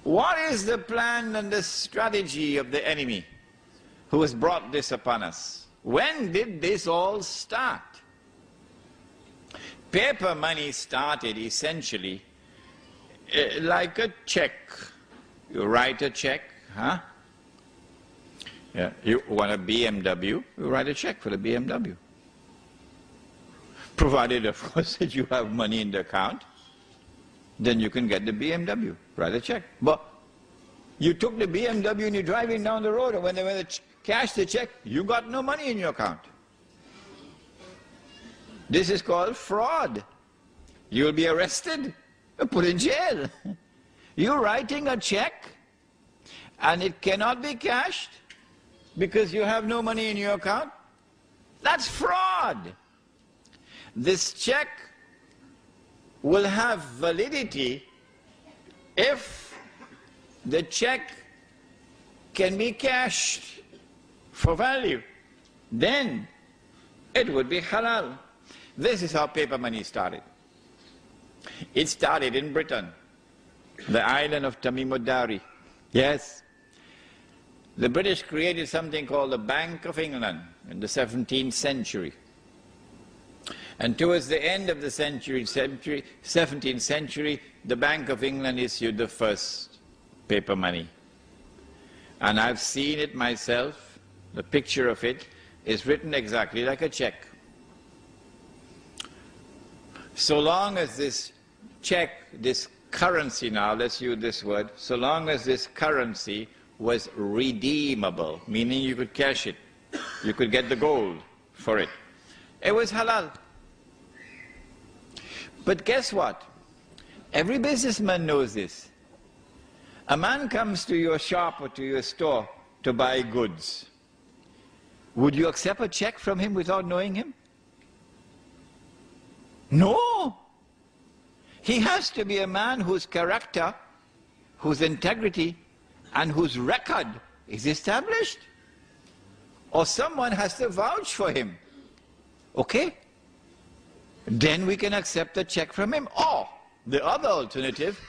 What is the plan and the strategy of the enemy who has brought this upon us? When did this all start? Paper money started essentially like a check. You write a check, huh? Yeah. You want a BMW, you write a check for the BMW. Provided, of course, that you have money in the account, then you can get the BMW, write a check. But you took the BMW and you're driving down the road, and when they cash the check, you got no money in your account. This is called fraud. You'll be arrested and put in jail. You're writing a check and it cannot be cashed because you have no money in your account. That's fraud. This check will have validity if the check can be cashed for value. Then it would be halal. This is how paper money started. It started in Britain, the island of Tamim-ud-Dari. Yes. The British created something called the Bank of England in the 17th century. And towards the end of the 17th century, the Bank of England issued the first paper money. And I've seen it myself. The picture of it is written exactly like a check. So long as this check, this currency now, let's use this word, so long as this currency was redeemable, meaning you could cash it, you could get the gold for it, it was halal. But guess what? Every businessman knows this. A man comes to your shop or to your store to buy goods. Would you accept a check from him without knowing him? No. He has to be a man whose character, whose integrity, and whose record is established. Or someone has to vouch for him. Okay? Then we can accept a check from him. Or, the other alternative,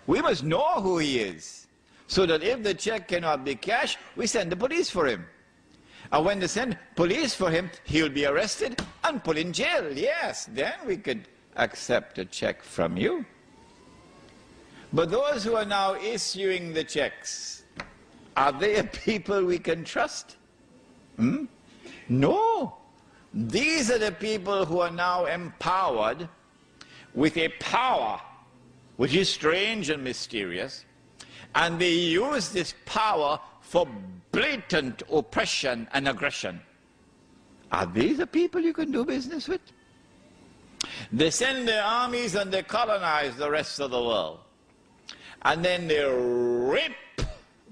we must know who he is. So that if the check cannot be cashed, we send the police for him. And when they send police for him, he'll be arrested and put in jail. Yes, then we could accept a check from you. But those who are now issuing the checks, are they a people we can trust? No. These are the people who are now empowered with a power which is strange and mysterious, and they use this power for blatant oppression and aggression. Are these the people you can do business with? They send their armies and they colonize the rest of the world. And then they rip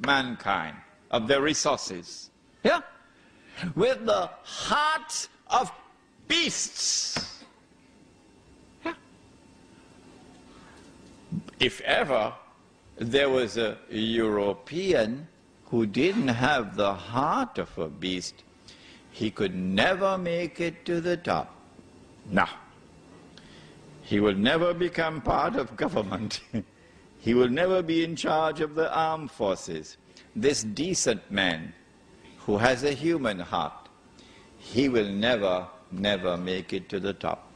mankind of their resources. Yeah? With the hearts of beasts. Yeah? If ever there was a European who didn't have the heart of a beast, he could never make it to the top. No. He will never become part of government. He will never be in charge of the armed forces. This decent man who has a human heart, he will never make it to the top.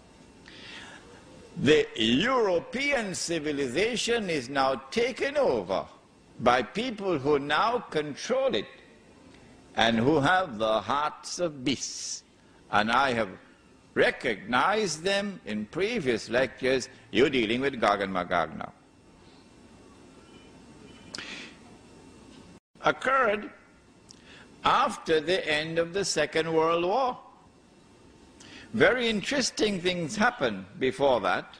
The European civilization is now taken over by people who now control it and who have the hearts of beasts. And I have recognized them in previous lectures. You're dealing with Gog and Magog now. Occurred after the end of the Second World War. Very interesting things happened before that,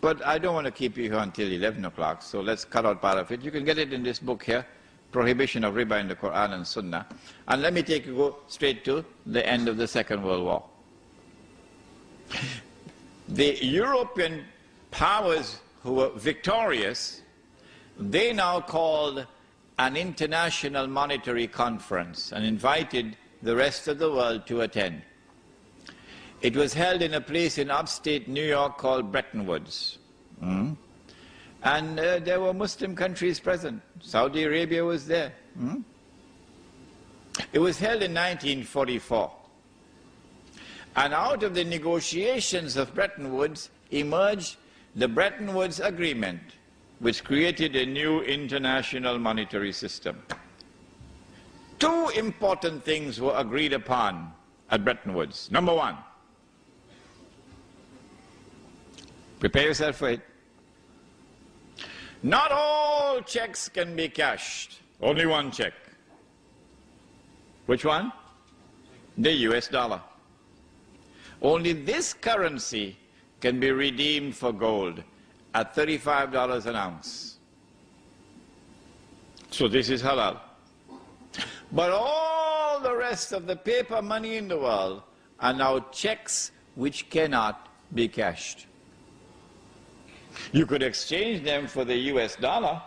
but I don't want to keep you here until 11 o'clock, so let's cut out part of it. You can get it in this book here, Prohibition of Riba in the Quran and Sunnah. And let me go straight to the end of the Second World War. The European powers who were victorious, they now called an international monetary conference and invited the rest of the world to attend. It was held in a place in upstate New York called Bretton Woods. And there were Muslim countries present. Saudi Arabia was there. It was held in 1944. And out of the negotiations of Bretton Woods emerged the Bretton Woods Agreement, which created a new international monetary system. Two important things were agreed upon at Bretton Woods. Number one, prepare yourself for it. Not all checks can be cashed, only one check. Which one? The US dollar. Only this currency can be redeemed for gold at $35 an ounce. So this is halal. But all the rest of the paper money in the world are now checks which cannot be cashed. You could exchange them for the US dollar,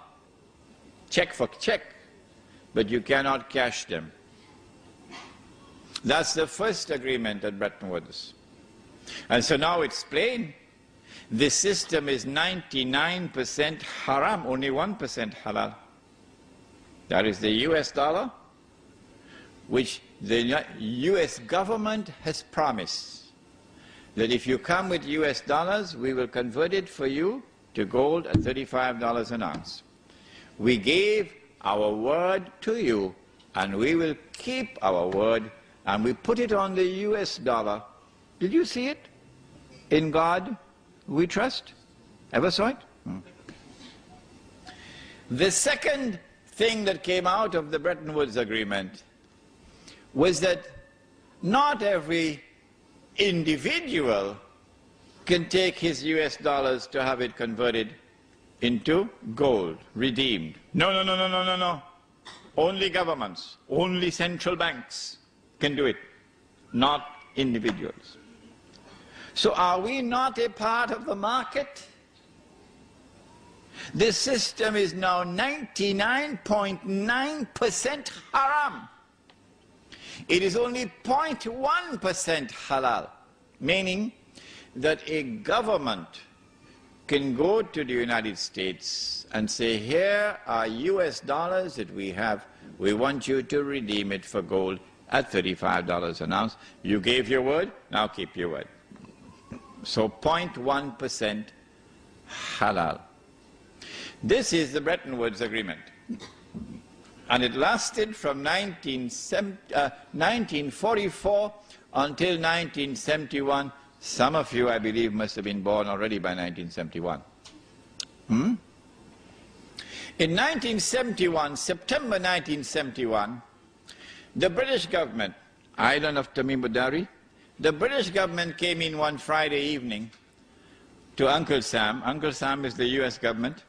check for check, but you cannot cash them. That's the first agreement at Bretton Woods. And so now it's plain. The system is 99% haram, only 1% halal. That is the US dollar, which the US government has promised that if you come with US dollars, we will convert it for you to gold at $35 an ounce. We gave our word to you, and we will keep our word, and we put it on the US dollar. Did you see it? In God we trust. Ever saw it? The second thing that came out of the Bretton Woods Agreement was that not every individual can take his US dollars to have it converted into gold, redeemed. No, no, no, no, no, no, no. Only governments, only central banks can do it, not individuals. So are we not a part of the market? This system is now 99.9% haram. It is only 0.1% halal, meaning that a government can go to the United States and say, here are US dollars that we have, we want you to redeem it for gold at $35 an ounce. You gave your word, now keep your word. So 0.1% halal. This is the Bretton Woods Agreement. And it lasted from 1944 until 1971. Some of you, I believe, must have been born already by 1971. In 1971, September 1971, the British government, island of Tamimudari, the British government came in one Friday evening to Uncle Sam. Uncle Sam is the US government,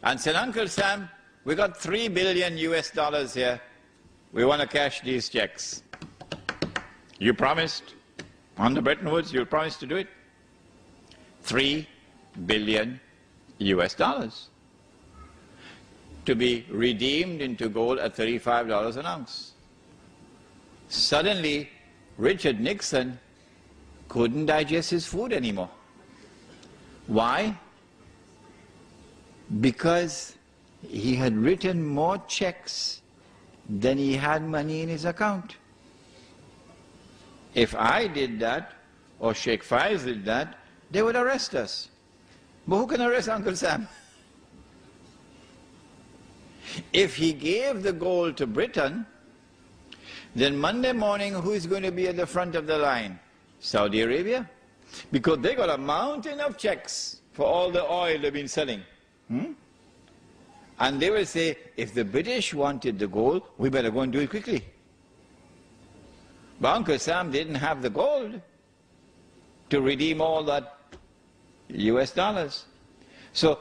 and said, Uncle Sam, we got $3 billion US dollars here. We want to cash these checks. You promised on the Bretton Woods, you'll promise to do it. $3 billion US dollars to be redeemed into gold at $35 an ounce. Suddenly, Richard Nixon couldn't digest his food anymore. Why? Because he had written more checks than he had money in his account. If I did that, or Sheikh Faiz did that, they would arrest us. But who can arrest Uncle Sam? If he gave the gold to Britain, then Monday morning, who is going to be at the front of the line? Saudi Arabia. Because they got a mountain of checks for all the oil they've been selling. And they will say, if the British wanted the gold, we better go and do it quickly. But Uncle Sam didn't have the gold to redeem all that US dollars. So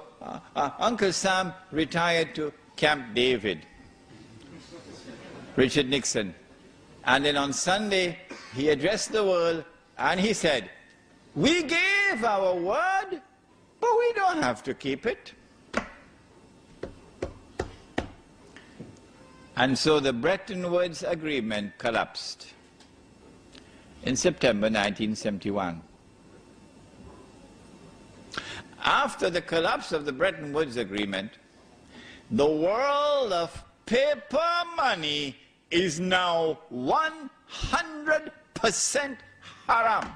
Uncle Sam retired to Camp David, Richard Nixon. And then on Sunday, he addressed the world and he said, we gave our word, but we don't have to keep it. And so the Bretton Woods Agreement collapsed in September 1971. After the collapse of the Bretton Woods Agreement, the world of paper money is now 100% haram.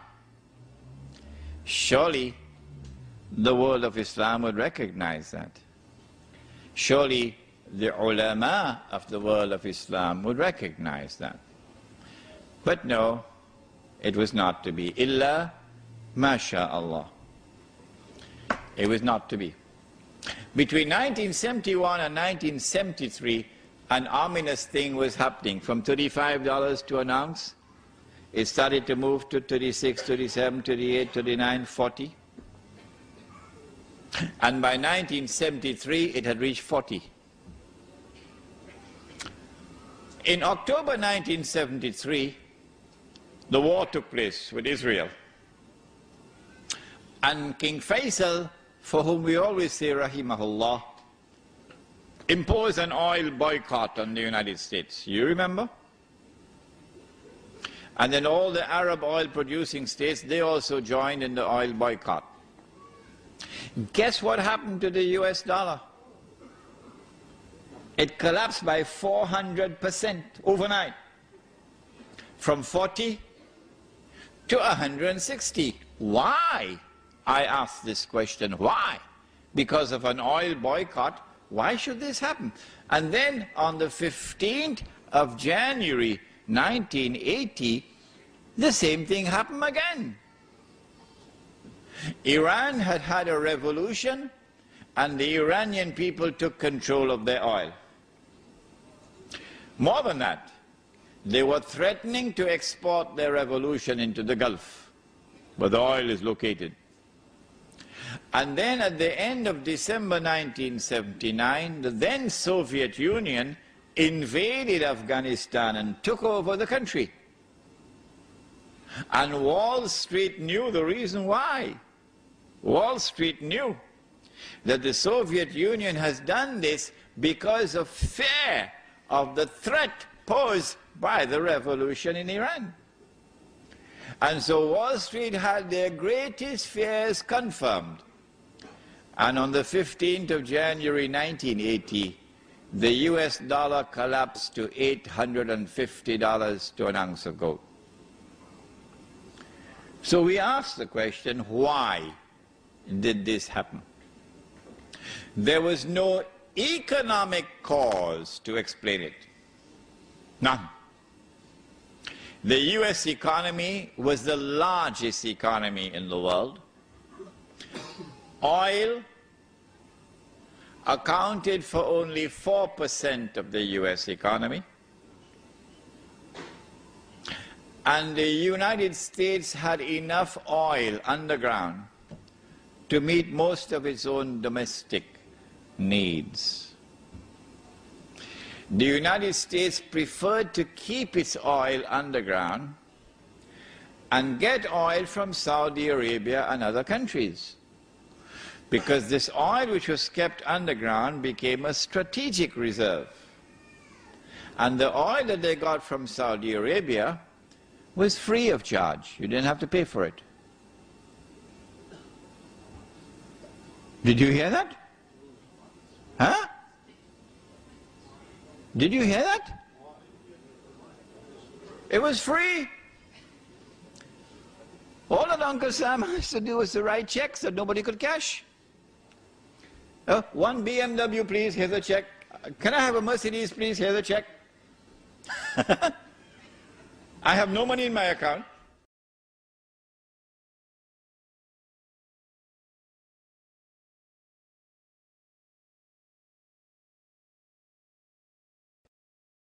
Surely the world of Islam would recognize that. Surely the ulama of the world of Islam would recognize that. But no, it was not to be. Illa masha'Allah. It was not to be. Between 1971 and 1973, an ominous thing was happening. From $35 to an ounce, it started to move to 36, 37, 38, 39, 40. And by 1973, it had reached 40. In October 1973, the war took place with Israel. And King Faisal, for whom we always say rahimahullah, imposed an oil boycott on the United States. You remember? And then all the Arab oil-producing states, they also joined in the oil boycott. Guess what happened to the US dollar? It collapsed by 400% overnight, from 40 to 160. Why? I ask this question. Why? Because of an oil boycott. Why should this happen? And then on the 15th of January 1980, the same thing happened again. Iran had had a revolution, and the Iranian people took control of their oil. More than that, they were threatening to export their revolution into the Gulf, where the oil is located. And then at the end of December 1979, the then Soviet Union invaded Afghanistan and took over the country. And Wall Street knew the reason why. Wall Street knew that the Soviet Union has done this because of fear of the threat posed by the revolution in Iran. And so Wall Street had their greatest fears confirmed. And on the 15th of January 1980, the US dollar collapsed to $850 to an ounce of gold. So we ask the question, why did this happen? There was no economic cause to explain it. None. The US economy was the largest economy in the world. Oil accounted for only 4% of the US economy. And the United States had enough oil underground to meet most of its own domestic needs. The United States preferred to keep its oil underground and get oil from Saudi Arabia and other countries, because this oil which was kept underground became a strategic reserve. And the oil that they got from Saudi Arabia was free of charge. You didn't have to pay for it. Did you hear that? Huh? Did you hear that? It was free. All that Uncle Sam has to do was to write checks that nobody could cash. One BMW, please, here's a check. Can I have a Mercedes, please, here's a check. I have no money in my account.